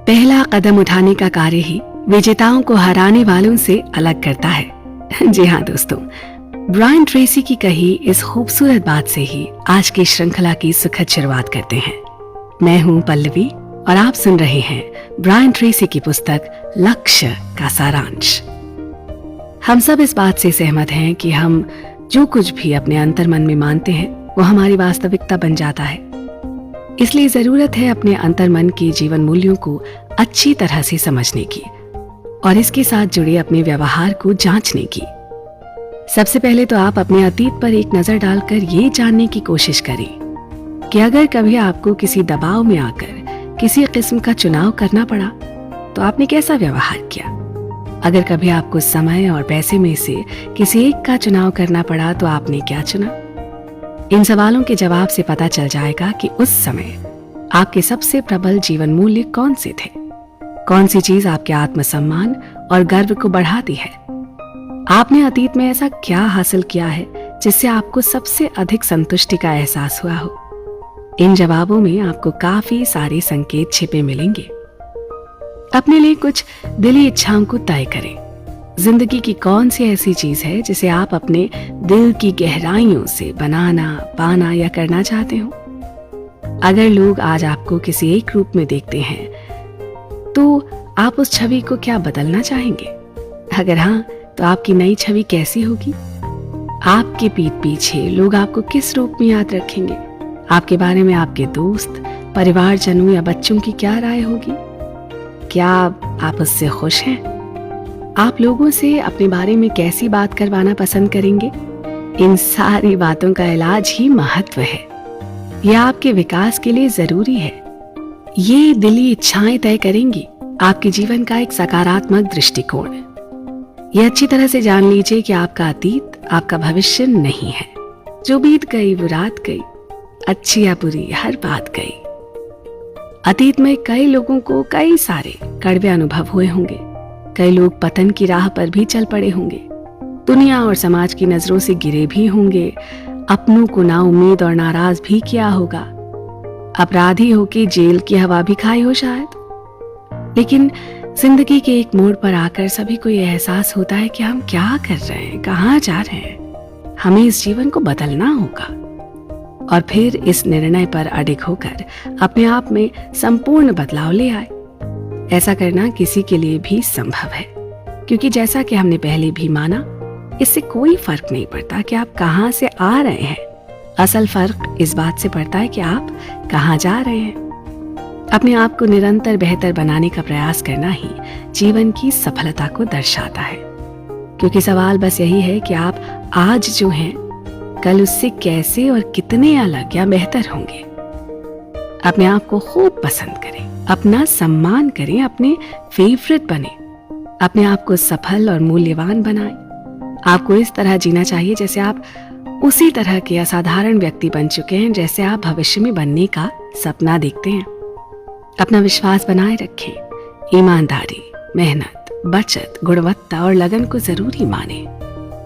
पहला कदम उठाने का कार्य ही विजेताओं को हराने वालों से अलग करता है। जी हाँ दोस्तों, ब्रायन ट्रेसी की कही इस खूबसूरत बात से ही आज की श्रृंखला की सुखद शुरुआत करते हैं। मैं हूं पल्लवी और आप सुन रहे हैं ब्रायन ट्रेसी की पुस्तक लक्ष्य का सारांश। हम सब इस बात से सहमत हैं कि हम जो कुछ भी अपने अंतर्मन में मानते हैं वो हमारी वास्तविकता बन जाता है। इसलिए जरूरत है अपने अंतर्मन के जीवन मूल्यों को अच्छी तरह से समझने की और इसके साथ जुड़े अपने व्यवहार को जांचने की। सबसे पहले तो आप अपने अतीत पर एक नजर डालकर ये जानने की कोशिश करें कि अगर कभी आपको किसी दबाव में आकर किसी किस्म का चुनाव करना पड़ा तो आपने कैसा व्यवहार किया। अगर कभी आपको समय और पैसे में से किसी एक का चुनाव करना पड़ा तो आपने क्या चुना। इन सवालों के जवाब से पता चल जाएगा कि उस समय आपके सबसे प्रबल जीवन मूल्य कौन से थे, कौन सी चीज आपके आत्मसम्मान और गर्व को बढ़ाती है। आपने अतीत में ऐसा क्या हासिल किया है जिससे आपको सबसे अधिक संतुष्टि का एहसास हुआ हो। इन जवाबों में आपको काफी सारे संकेत छिपे मिलेंगे। अपने लिए कुछ दिली इच्छाओं को तय करें। जिंदगी की कौन सी ऐसी चीज है जिसे आप अपने दिल की गहराइयों से बनाना, पाना या करना चाहते हो। अगर लोग आज आपको किसी एक रूप में देखते हैं तो आप उस छवि को क्या बदलना चाहेंगे। अगर हाँ, तो आपकी नई छवि कैसी होगी। आपके पीठ पीछे लोग आपको किस रूप में याद रखेंगे। आपके बारे में आपके दोस्त, परिवारजनों या बच्चों की क्या राय होगी। क्या आप उससे खुश हैं। आप लोगों से अपने बारे में कैसी बात करवाना पसंद करेंगे। इन सारी बातों का इलाज ही महत्व है। यह आपके विकास के लिए जरूरी है। ये दिली इच्छाएं तय करेंगी आपके जीवन का एक सकारात्मक दृष्टिकोण। यह अच्छी तरह से जान लीजिए कि आपका अतीत आपका भविष्य नहीं है। जो बीत गई वो रात गई, अच्छी या बुरी हर बात गई। अतीत में कई लोगों को कई सारे कड़वे अनुभव हुए होंगे। कई लोग पतन की राह पर भी चल पड़े होंगे। दुनिया और समाज की नजरों से गिरे भी होंगे। अपनों को नाउम्मीद और नाराज भी किया होगा। अपराधी होके जेल की हवा भी खाई हो शायद। लेकिन जिंदगी के एक मोड़ पर आकर सभी को यह एहसास होता है कि हम क्या कर रहे हैं, कहाँ जा रहे हैं। हमें इस जीवन को बदलना होगा और फिर इस निर्णय पर अडिग होकर अपने आप में संपूर्ण बदलाव ले आए। ऐसा करना किसी के लिए भी संभव है, क्योंकि जैसा कि हमने पहले भी माना, इससे कोई फर्क नहीं पड़ता कि आप कहां से आ रहे हैं। असल फर्क इस बात से पड़ता है कि आप कहां जा रहे हैं। अपने आप को निरंतर बेहतर बनाने का प्रयास करना ही जीवन की सफलता को दर्शाता है। क्योंकि सवाल बस यही है कि आप आज जो हैं कल उससे कैसे और कितने अलग या बेहतर होंगे। अपने आप को खूब पसंद करें, अपना सम्मान करें, अपने फेवरेट बने, अपने आप को सफल और मूल्यवान बनाएं। आपको इस तरह जीना चाहिए जैसे आप उसी तरह के असाधारण व्यक्ति बन चुके हैं जैसे आप भविष्य में बनने का सपना देखते हैं। अपना विश्वास बनाए रखें। ईमानदारी, मेहनत, बचत, गुणवत्ता और लगन को जरूरी माने।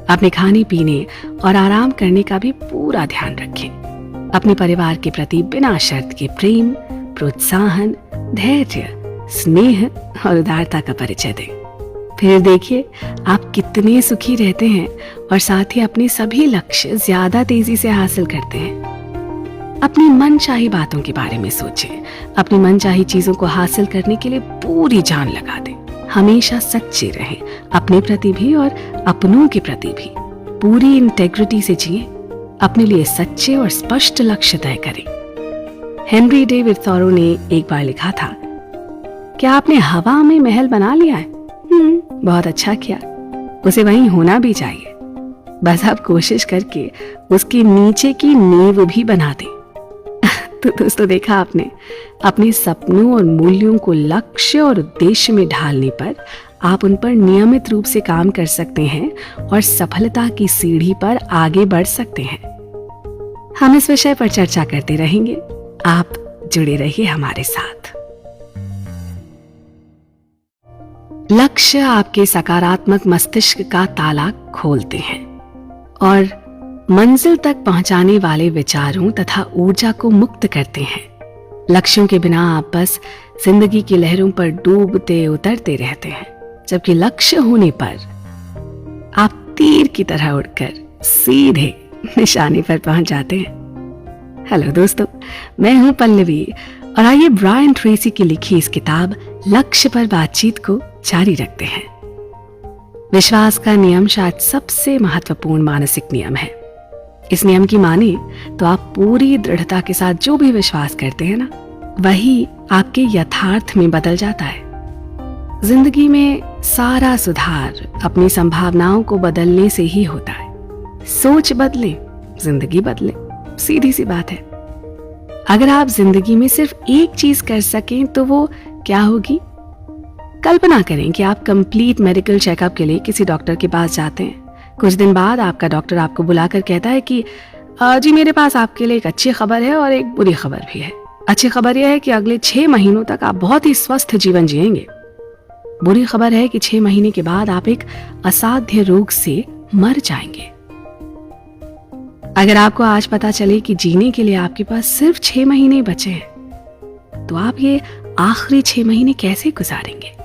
अपने खाने पीने और आराम करने का भी पूरा ध्यान रखें। अपने परिवार के प्रति बिना शर्त के प्रेम, प्रोत्साहन, धैर्य, स्नेह और उदारता का परिचय दें। फिर देखिए आप कितने सुखी रहते हैं और साथ ही अपने सभी लक्ष्य ज्यादा तेजी से हासिल करते हैं। अपनी मनचाही बातों के बारे में सोचें। अपनी मनचाही चीजों को हासिल करने के लिए पूरी जान लगा दें। हमेशा सच्चे रहें, अपने प्रति भी और अपनों के प्रति भी। पूरी इंटेग्रिटी से जिएं। अपने लिए सच्चे और स्पष्ट लक्ष्य तय करें। हेनरी डेविड थॉरो ने एक बार लिखा था, क्या आपने हवा में महल बना लिया है? बहुत अच्छा किया। उसे वहीं होना भी चाहिए। बस आप कोशिश करके उसके नीचे की नींव भी बना दें। तो दोस्तों, देखा आपने, अपने सपनों और मूल्यों को लक्ष्य और उद्देश्य में ढालने पर आप उन पर नियमित रूप से काम कर सकते हैं और सफलता की सीढ़ी पर आगे बढ़ सकते हैं। हम इस विषय पर चर्चा करते रहेंगे। आप जुड़े रहिए हमारे साथ। लक्ष्य आपके सकारात्मक मस्तिष्क का ताला खोलते हैं और मंजिल तक पहुंचाने वाले विचारों तथा ऊर्जा को मुक्त करते हैं। लक्ष्यों के बिना आप बस जिंदगी की लहरों पर डूबते उतरते रहते हैं, जबकि लक्ष्य होने पर आप तीर की तरह उड़कर सीधे निशाने पर पहुंच जाते हैं। हेलो दोस्तों, मैं हूं पल्लवी और आइए ब्रायन ट्रेसी की लिखी इस किताब लक्ष्य पर बातचीत को जारी रखते हैं। विश्वास का नियम शायद सबसे महत्वपूर्ण मानसिक नियम है। इस नियम की माने तो आप पूरी दृढ़ता के साथ जो भी विश्वास करते हैं ना, वही आपके यथार्थ में बदल जाता है। जिंदगी में सारा सुधार अपनी संभावनाओं को बदलने से ही होता है। सोच बदले, जिंदगी बदले, सीधी सी बात है। अगर आप जिंदगी में सिर्फ एक चीज कर सकें तो वो क्या होगी? कल्पना करें कि आप कंप्लीट मेडिकल चेकअप के लिए किसी डॉक्टर के पास जाते हैं। कुछ दिन बाद आपका डॉक्टर आपको बुलाकर कहता है कि जी मेरे पास आपके लिए एक अच्छी खबर है और एक बुरी खबर भी है। अच्छी खबर यह है कि अगले 6 महीनों तक आप बहुत ही स्वस्थ जीवन जिएंगे। बुरी खबर है कि 6 महीने के बाद आप एक असाध्य रोग से मर जाएंगे। अगर आपको आज पता चले कि जीने के लिए आपके पास सिर्फ 6 महीने बचे हैं, तो आप ये आखिरी 6 महीने कैसे गुजारेंगे?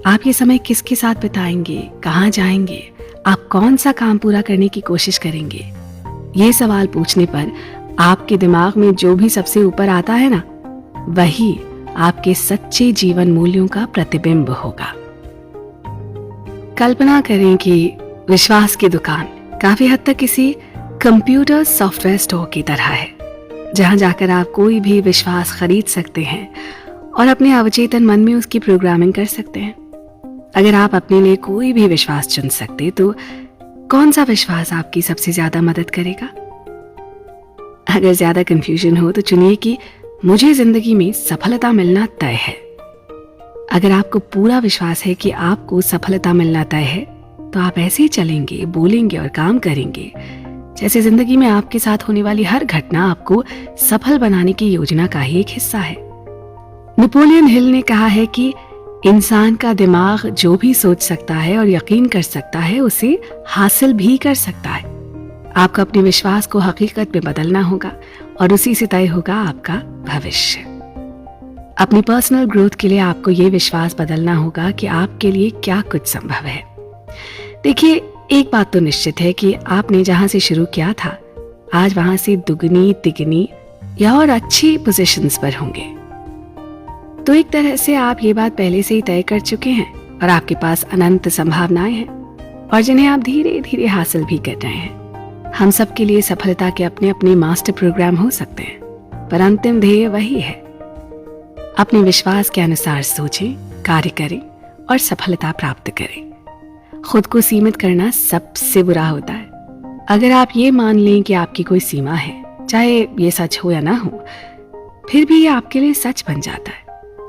आप ये समय किसके साथ बिताएंगे? कहाँ जाएंगे? आप कौन सा काम पूरा करने की कोशिश करेंगे? ये सवाल पूछने पर आपके दिमाग में जो भी सबसे ऊपर आता है ना, वही आपके सच्चे जीवन मूल्यों का प्रतिबिंब होगा। कल्पना करें कि विश्वास की दुकान काफी हद तक किसी कंप्यूटर सॉफ्टवेयर स्टोर की तरह है, जहां जाकर आप कोई भी विश्वास खरीद सकते हैं और अपने अवचेतन मन में उसकी प्रोग्रामिंग कर सकते हैं। अगर आप अपने लिए कोई भी विश्वास चुन सकते तो कौन सा विश्वास आपकी सबसे ज्यादा मदद करेगा? अगर ज्यादा कंफ्यूजन हो तो चुनिए कि मुझे जिंदगी में सफलता मिलना तय है। अगर आपको पूरा विश्वास है कि आपको सफलता मिलना तय है, तो आप ऐसे ही चलेंगे, बोलेंगे और काम करेंगे जैसे जिंदगी में आपके साथ होने वाली हर घटना आपको सफल बनाने की योजना का ही एक हिस्सा है। नेपोलियन हिल ने कहा है कि इंसान का दिमाग जो भी सोच सकता है और यकीन कर सकता है, उसे हासिल भी कर सकता है। आपको अपने विश्वास को हकीकत में बदलना होगा और उसी से तय होगा आपका भविष्य। अपनी पर्सनल ग्रोथ के लिए आपको ये विश्वास बदलना होगा कि आपके लिए क्या कुछ संभव है। देखिए, एक बात तो निश्चित है कि आपने जहां से शुरू किया था, आज वहां से दुगनी तिगनी या और अच्छी पोजीशंस पर होंगे। तो एक तरह से आप ये बात पहले से ही तय कर चुके हैं और आपके पास अनंत संभावनाएं हैं और जिन्हें आप धीरे धीरे हासिल भी कर रहे हैं। हम सब के लिए सफलता के अपने अपने मास्टर प्रोग्राम हो सकते हैं, पर अंतिम ध्येय वही है। अपने विश्वास के अनुसार सोचें, कार्य करें और सफलता प्राप्त करें। खुद को सीमित करना सबसे बुरा होता है। अगर आप ये मान लें कि आपकी कोई सीमा है, चाहे ये सच हो या ना हो, फिर भी ये आपके लिए सच बन जाता है।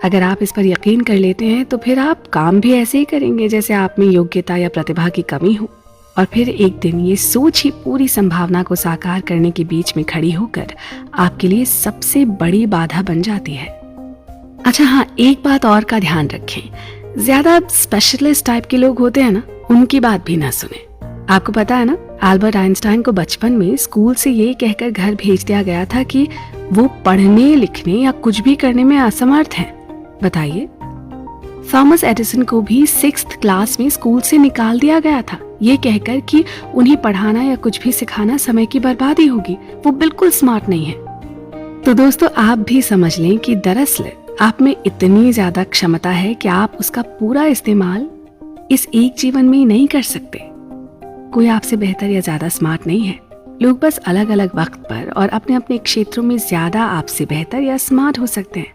अगर आप इस पर यकीन कर लेते हैं तो फिर आप काम भी ऐसे ही करेंगे जैसे आप में योग्यता या प्रतिभा की कमी हो, और फिर एक दिन ये सोच ही पूरी संभावना को साकार करने के बीच में खड़ी होकर आपके लिए सबसे बड़ी बाधा बन जाती है। अच्छा हाँ, एक बात और का ध्यान रखें, ज्यादा स्पेशलिस्ट टाइप के लोग होते हैं ना, उनकी बात भी ना सुने। आपको पता है ना, अल्बर्ट आइंस्टाइन को बचपन में स्कूल से ये कहकर घर भेज दिया गया था कि वो पढ़ने लिखने या कुछ भी करने में असमर्थ हैं। बताइए, थॉमस एडिसन को भी 6th क्लास में स्कूल से निकाल दिया गया था, ये कहकर कि उन्हें पढ़ाना या कुछ भी सिखाना समय की बर्बादी होगी, वो बिल्कुल स्मार्ट नहीं है। तो दोस्तों, आप भी समझ लें कि दरअसल आप में इतनी ज्यादा क्षमता है कि आप उसका पूरा इस्तेमाल इस एक जीवन में नहीं कर सकते। कोई आपसे बेहतर या ज्यादा स्मार्ट नहीं है। लोग बस अलग अलग वक्त पर और अपने अपने क्षेत्रों में ज्यादा आपसे बेहतर या स्मार्ट हो सकते हैं।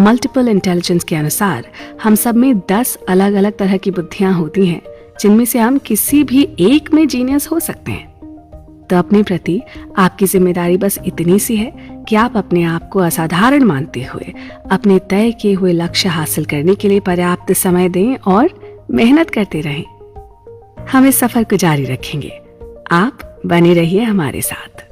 मल्टीपल इंटेलिजेंस के अनुसार हम सब में 10 अलग अलग तरह की बुद्धियां होती हैं, जिनमें से हम किसी भी एक में जीनियस हो सकते हैं। तो अपने प्रति आपकी जिम्मेदारी बस इतनी सी है कि आप अपने आप को असाधारण मानते हुए अपने तय किए हुए लक्ष्य हासिल करने के लिए पर्याप्त समय दें और मेहनत करते रहें। हम इस सफर को जारी रखेंगे। आप बने रहिए हमारे साथ।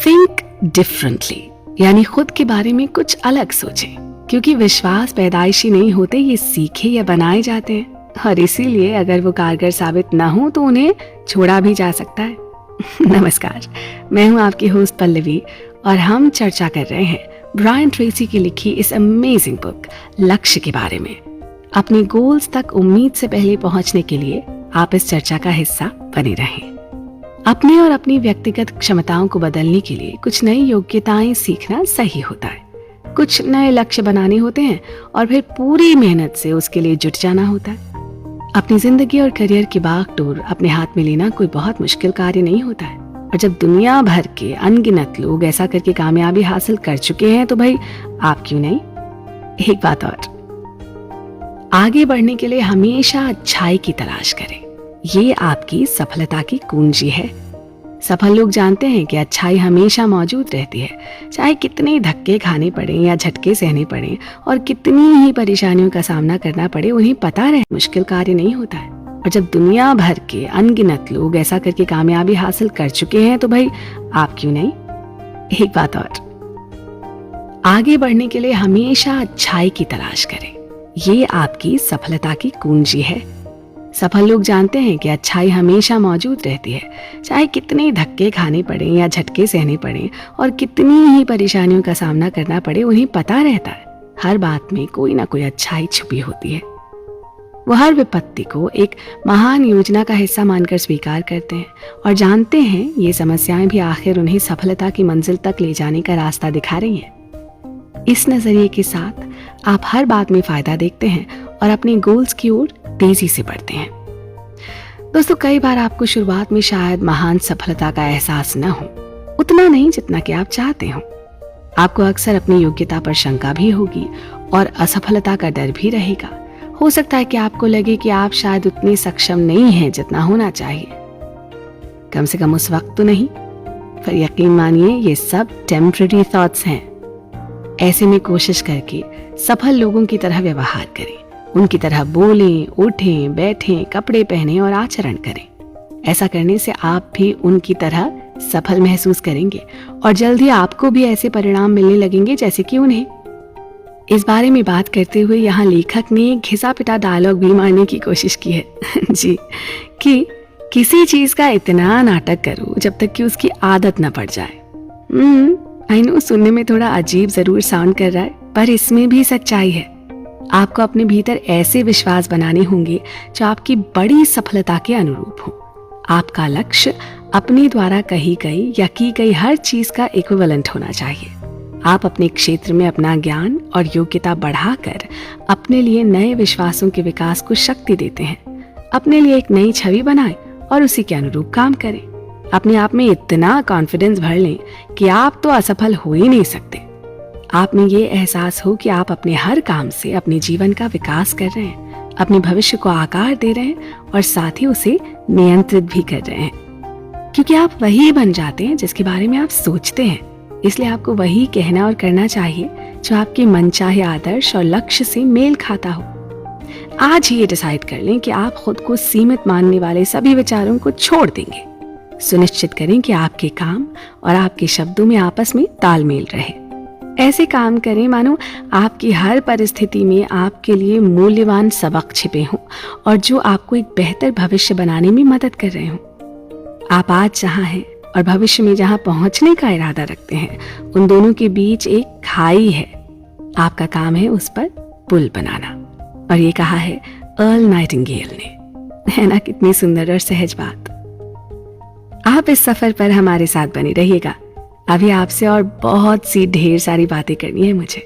थिंक डिफरेंटली, यानी खुद के बारे में कुछ अलग सोचें, क्योंकि विश्वास पैदाइशी नहीं होते, ये सीखे या बनाए जाते हैं, और इसीलिए अगर वो कारगर साबित ना हो तो उन्हें छोड़ा भी जा सकता है। नमस्कार, मैं हूं आपकी होस्ट पल्लवी और हम चर्चा कर रहे हैं ब्रायन ट्रेसी की लिखी इस अमेजिंग बुक लक्ष्य के बारे में। अपनी गोल्स तक उम्मीद से पहले पहुंचने के लिए आप इस चर्चा का हिस्सा बने रहें। अपनी और अपनी व्यक्तिगत क्षमताओं को बदलने के लिए कुछ नई योग्यताएं सीखना सही होता है। कुछ नए लक्ष्य बनाने होते हैं और फिर पूरी मेहनत से उसके लिए जुट जाना होता है। अपनी जिंदगी और करियर की बागडोर अपने हाथ में लेना कोई बहुत मुश्किल कार्य नहीं होता है। और जब दुनिया भर के अनगिनत लोग ऐसा करके कामयाबी हासिल कर चुके हैं तो भाई आप क्यों नहीं। एक बात और, आगे बढ़ने के लिए हमेशा अच्छाई की तलाश करें। ये आपकी सफलता की कुंजी है। सफल लोग जानते हैं कि अच्छाई हमेशा मौजूद रहती है, चाहे कितने धक्के खाने पड़े या झटके सहने पड़े और कितनी ही परेशानियों का सामना करना पड़े, उन्हें पता रहे मुश्किल कार्य नहीं होता है। और जब दुनिया भर के अनगिनत लोग ऐसा करके कामयाबी हासिल कर चुके हैं तो भाई आप क्यों नहीं। एक बात और, आगे बढ़ने के लिए हमेशा अच्छाई की तलाश करें। ये आपकी सफलता की कुंजी है। सफल लोग जानते हैं कि अच्छाई हमेशा मौजूद रहती है, चाहे कितने धक्के खाने पड़े या झटके सहने पड़े और कितनी ही परेशानियों का सामना करना पड़े, उन्हें पता रहता है हर बात में कोई ना कोई अच्छाई छुपी होती है। वो हर विपत्ति को एक महान योजना का हिस्सा मानकर स्वीकार करते हैं और जानते हैं ये समस्याएं भी आखिर उन्हें सफलता की मंजिल तक ले जाने का रास्ता दिखा रही हैं। इस नजरिए के साथ आप हर बात में फायदा देखते हैं और अपने गोल्स की ओर तेजी से बढ़ते हैं। दोस्तों, कई बार आपको शुरुआत में शायद महान सफलता का एहसास न हो, उतना नहीं जितना कि आप चाहते हो। आपको अक्सर अपनी योग्यता पर शंका भी होगी और असफलता का डर भी रहेगा। हो सकता है कि आपको लगे कि आप शायद उतने सक्षम नहीं हैं जितना होना चाहिए, कम से कम उस वक्त तो नहीं। पर यकीन मानिए, ये सब टेम्पररी थॉट्स हैं। ऐसे में कोशिश करके सफल लोगों की तरह व्यवहार करें, उनकी तरह बोलें, उठें, बैठें, कपड़े पहनें और आचरण करें। ऐसा करने से आप भी उनकी तरह सफल महसूस करेंगे और जल्द ही आपको भी ऐसे परिणाम मिलने लगेंगे जैसे कि उन्हें। इस बारे में बात करते हुए यहाँ लेखक ने एक घिसा पिटा डायलॉग भी मारने की कोशिश की है जी, कि किसी चीज का इतना नाटक करो जब तक कि उसकी आदत न पड़ जाए। आई नो, सुनने में थोड़ा अजीब जरूर साउंड कर रहा है, पर इसमें भी सच्चाई है। आपको अपने भीतर ऐसे विश्वास बनाने होंगे जो आपकी बड़ी सफलता के अनुरूप हो। आपका लक्ष्य अपने द्वारा कही गई या की गई हर चीज का इक्विवेलेंट होना चाहिए। आप अपने क्षेत्र में अपना ज्ञान और योग्यता बढ़ाकर अपने लिए नए विश्वासों के विकास को शक्ति देते हैं। अपने लिए एक नई छवि बनाएं और उसी के अनुरूप काम करें। अपने आप में इतना कॉन्फिडेंस भर लें कि आप तो असफल हो ही नहीं सकते। आप में ये एहसास हो कि आप अपने हर काम से अपने जीवन का विकास कर रहे हैं, अपने भविष्य को आकार दे रहे हैं और साथ ही उसे नियंत्रित भी कर रहे हैं। क्योंकि आप वही बन जाते हैं जिसके बारे में आप सोचते हैं, इसलिए आपको वही कहना और करना चाहिए जो आपके मनचाहे आदर्श और लक्ष्य से मेल खाता हो। आज ही ये डिसाइड कर लें कि आप खुद को सीमित मानने वाले सभी विचारों को छोड़ देंगे। सुनिश्चित करें कि आपके काम और आपके शब्दों में आपस में तालमेल रहे। ऐसे काम करें मानो आपकी हर परिस्थिति में आपके लिए मूल्यवान सबक छिपे हों और जो आपको एक बेहतर भविष्य बनाने में मदद कर रहे हों। आप आज जहां हैं और भविष्य में जहां पहुंचने का इरादा रखते हैं, उन दोनों के बीच एक खाई है। आपका काम है उस पर पुल बनाना। और ये कहा है अर्ल नाइटिंगेल ने। है ना कितनी सुंदर और सहज बात। आप इस सफर पर हमारे साथ बने रहिएगा। अभी आपसे और बहुत सी ढेर सारी बातें करनी है मुझे।